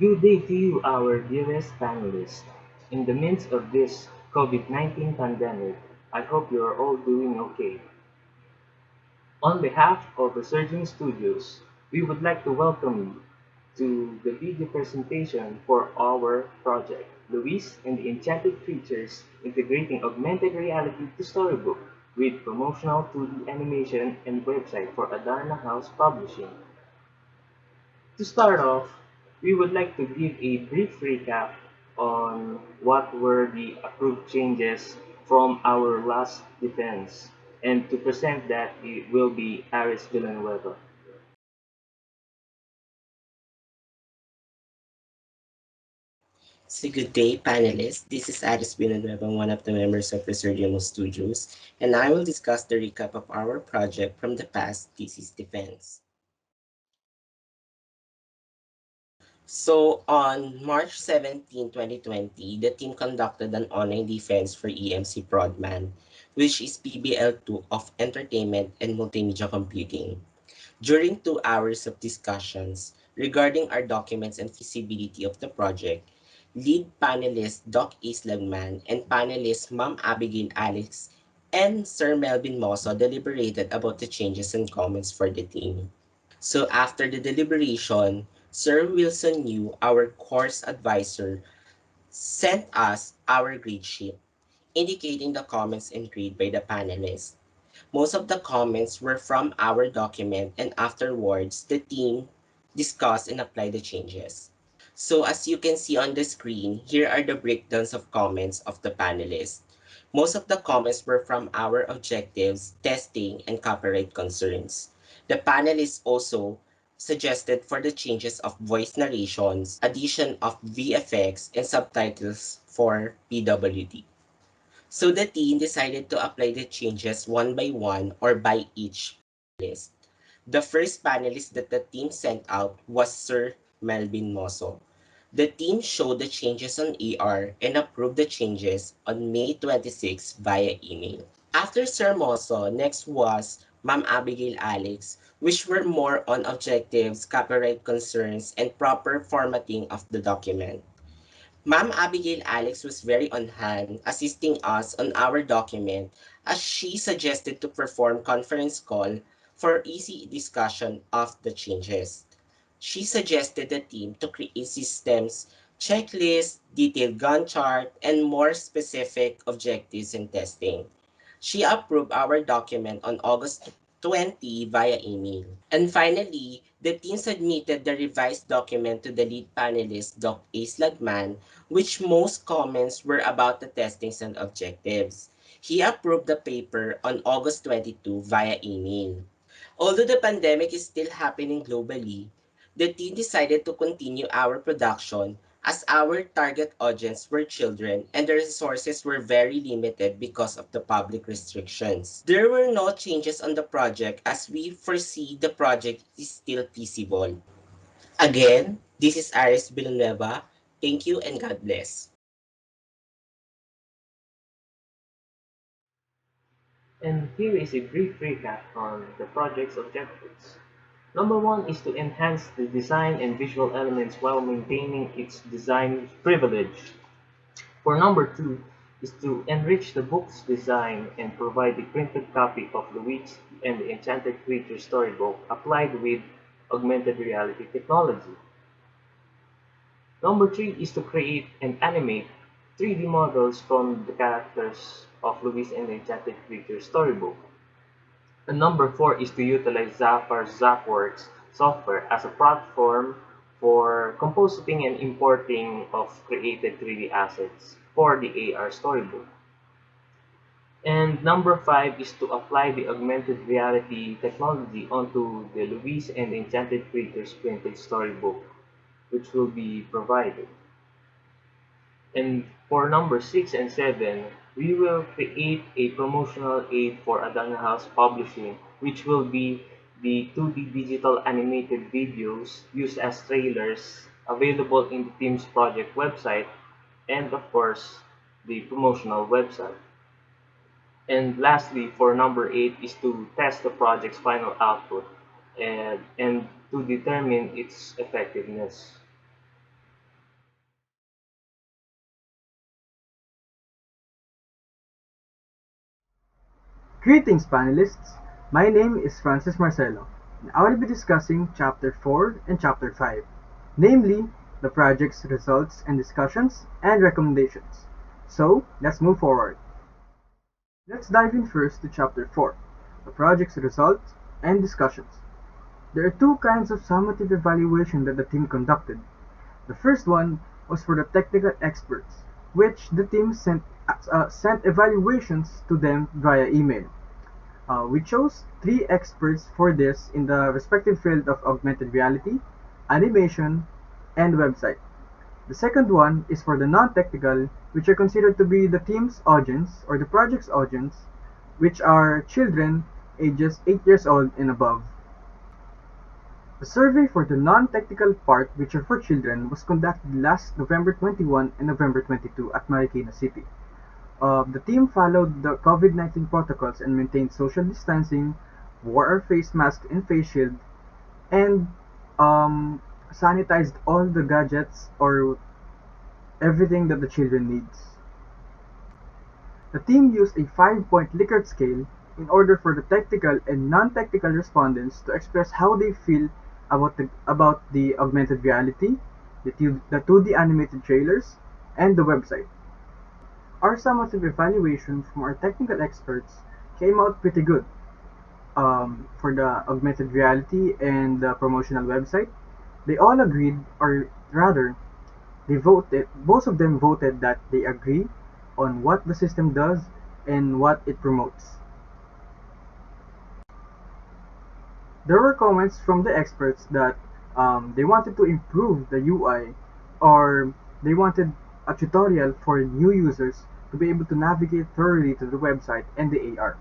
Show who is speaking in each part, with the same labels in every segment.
Speaker 1: Good day to you, our dearest panelists. In the midst of this COVID-19 pandemic, I hope you are all doing okay. On behalf of Resurgemus Studios, we would like to welcome you to the video presentation for our project, Luis and the Enchanted Creatures Integrating Augmented Reality to Storybook with promotional 2D animation and website for Adarna House Publishing. To start off, we would like to give a brief recap on what were the approved changes from our last defense. And to present that, it will be Aris Villanueva.
Speaker 2: So good day, panelists. This is Aris Villanueva, one of the members of Resurgemus Studios, and I will discuss the recap of our project from the past thesis defense. So on March 17, 2020, the team conducted an online defense for EMC Broadman, which is PBL2 of Entertainment and Multimedia Computing. During 2 hours of discussions regarding our documents and feasibility of the project, lead panelist Doc Islagman and panelist Ma'am Abigail Alex and Sir Melvin Mosso deliberated about the changes and comments for the team. So after the deliberation, Sir Wilson Yu, our course advisor, sent us our grade sheet, indicating the comments and grade by the panelists. Most of the comments were from our document, and afterwards, the team discussed and applied the changes. So as you can see on the screen, here are the breakdowns of comments of the panelists. Most of the comments were from our objectives, testing, and copyright concerns. The panelists also suggested for the changes of voice narrations, addition of VFX, and subtitles for PWD. So the team decided to apply the changes one by one or by each panelist. The first panelist that the team sent out was Sir Melvin Mosso. The team showed the changes on AR and approved the changes on May 26 via email. After Sir Mosso, next was Ma'am Abigail Alex, which were more on objectives, copyright concerns, and proper formatting of the document. Ma'am Abigail Alex was very on hand, assisting us on our document as she suggested to perform conference call for easy discussion of the changes. She suggested the team to create systems, checklists, detailed Gantt chart, and more specific objectives in testing. She approved our document on August 20 via email. And finally, the team submitted the revised document to the lead panelist, Dr. Ace Lagman, which most comments were about the testings and objectives. He approved the paper on August 22 via email. Although the pandemic is still happening globally, the team decided to continue our production as our target audience were children and the resources were very limited because of the public restrictions. There were no changes on the project as we foresee the project is still feasible. Again, this is Aris Villanueva. Thank you and God bless.
Speaker 1: And here is a brief recap on the project's objectives. Number one is to enhance the design and visual elements while maintaining its design privilege. For number two is to enrich the book's design and provide a printed copy of Luigi and the Enchanted Creature storybook applied with augmented reality technology. Number three is to create and animate 3D models from the characters of Luigi and the Enchanted Creature storybook. And number four is to utilize Zappar's Zapworks software as a platform for compositing and importing of created 3D assets for the AR storybook. And number five is to apply the augmented reality technology onto the Louise and Enchanted Creatures printed storybook, which will be provided. And for number six and seven, we will create a promotional aid for Adana House Publishing, which will be the 2D digital animated videos used as trailers available in the team's project website and, of course, the promotional website. And lastly, for number eight is to test the project's final output and to determine its effectiveness.
Speaker 3: Greetings, panelists. My name is Francis Marcelo, and I will be discussing Chapter 4 and Chapter 5, namely the project's results and discussions and recommendations. So, let's move forward. Let's dive in first to Chapter 4, the project's results and discussions. There are two kinds of summative evaluation that the team conducted. The first one was for the technical experts, which the team sent evaluations to them via email. We chose three experts for this in the respective field of augmented reality, animation, and website. The second one is for the non-technical, which are considered to be the team's audience or the project's audience, which are children ages 8 years old and above. The survey for the non-technical part, which are for children, was conducted last November 21 and November 22 at Marikina City. The team followed the COVID-19 protocols and maintained social distancing, wore a face mask and face shield, and sanitized all the gadgets or everything that the children needs. The team used a 5-point Likert scale in order for the technical and non-technical respondents to express how they feel about the augmented reality, the 2D animated trailers, and the website. Our summative evaluation from our technical experts came out pretty good for the augmented reality and the promotional website. They all agreed, or rather, most of them voted that they agree on what the system does and what it promotes. There were comments from the experts that they wanted to improve the UI, or they wanted a tutorial for new users to be able to navigate thoroughly to the website and the AR.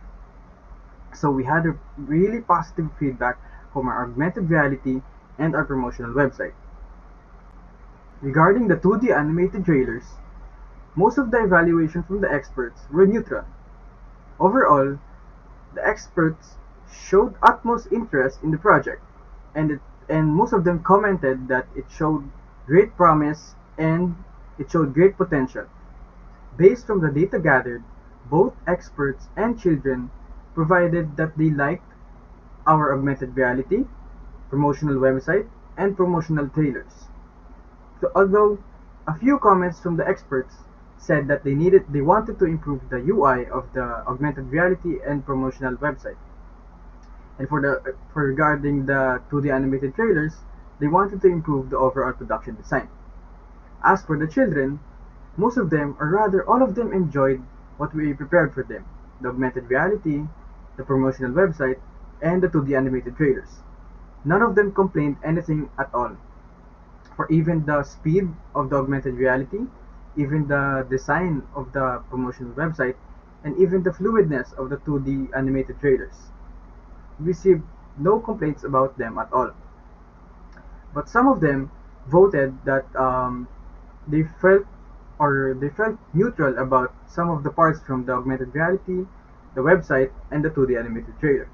Speaker 3: So we had a really positive feedback from our augmented reality and our promotional website. Regarding the 2D animated trailers, most of the evaluation from the experts were neutral. Overall, the experts showed utmost interest in the project, and most of them commented that it showed great promise and it showed great potential. Based from the data gathered, both experts and children provided that they liked our augmented reality, promotional website, and promotional trailers. So although a few comments from the experts said that they wanted to improve the UI of the augmented reality and promotional website. And for regarding the 2D animated trailers, they wanted to improve the overall production design. As for the children, most of them, or rather all of them, enjoyed what we prepared for them: the augmented reality, the promotional website, and the 2D animated trailers. None of them complained anything at all. For even the speed of the augmented reality, even the design of the promotional website, and even the fluidness of the 2D animated trailers. We received no complaints about them at all. But some of them voted that they felt they felt neutral about some of the parts from the augmented reality, the website, and the 2D animated trailers.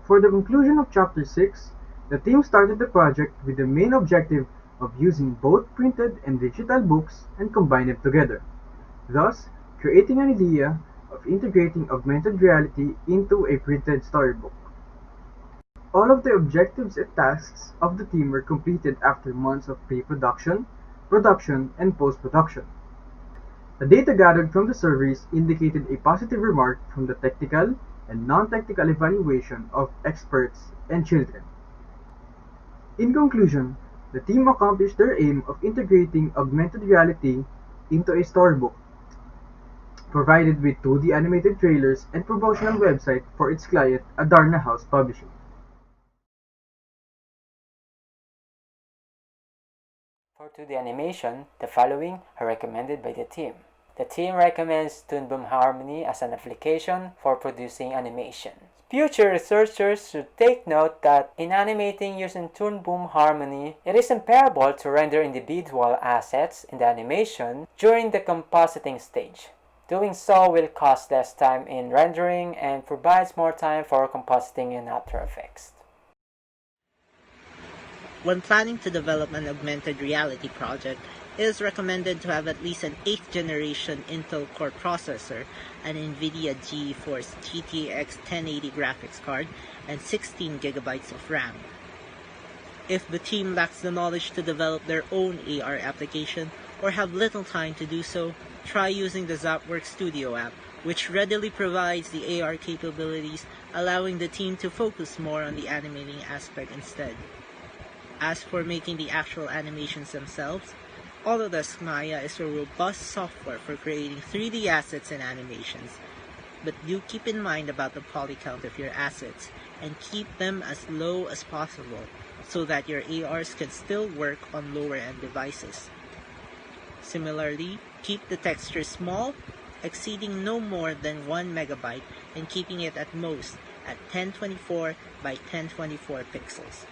Speaker 3: For the conclusion of Chapter 6, the team started the project with the main objective of using both printed and digital books and combine them together, thus creating an idea of integrating augmented reality into a printed storybook. All of the objectives and tasks of the team were completed after months of pre-production, production, and post-production. The data gathered from the surveys indicated a positive remark from the technical and non-technical evaluation of experts and children. In conclusion, the team accomplished their aim of integrating augmented reality into a storybook, provided with 2D animated trailers and promotional website for its client, Adarna House Publishing.
Speaker 4: For 2D animation, the following are recommended by the team. The team recommends Toon Boom Harmony as an application for producing animation. Future researchers should take note that in animating using Toon Boom Harmony, it is imperable to render individual assets in the animation during the compositing stage. Doing so will cost less time in rendering and provides more time for compositing in After Effects.
Speaker 5: When planning to develop an augmented reality project, it is recommended to have at least an 8th generation Intel Core processor, an NVIDIA GeForce GTX 1080 graphics card, and 16 gigabytes of RAM. If the team lacks the knowledge to develop their own AR application or have little time to do so, try using the Zapworks Studio app, which readily provides the AR capabilities, allowing the team to focus more on the animating aspect instead. As for making the actual animations themselves, Autodesk Maya is a robust software for creating 3D assets and animations, but do keep in mind about the poly count of your assets and keep them as low as possible so that your ARs can still work on lower end devices. Similarly, keep the texture small, exceeding no more than 1 megabyte and keeping it at most at 1024 by 1024 pixels.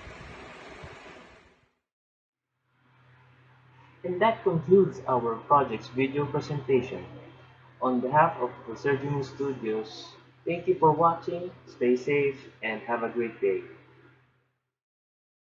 Speaker 1: And that concludes our project's video presentation. On behalf of Resurgemus Studios, thank you for watching, stay safe, and have a great day.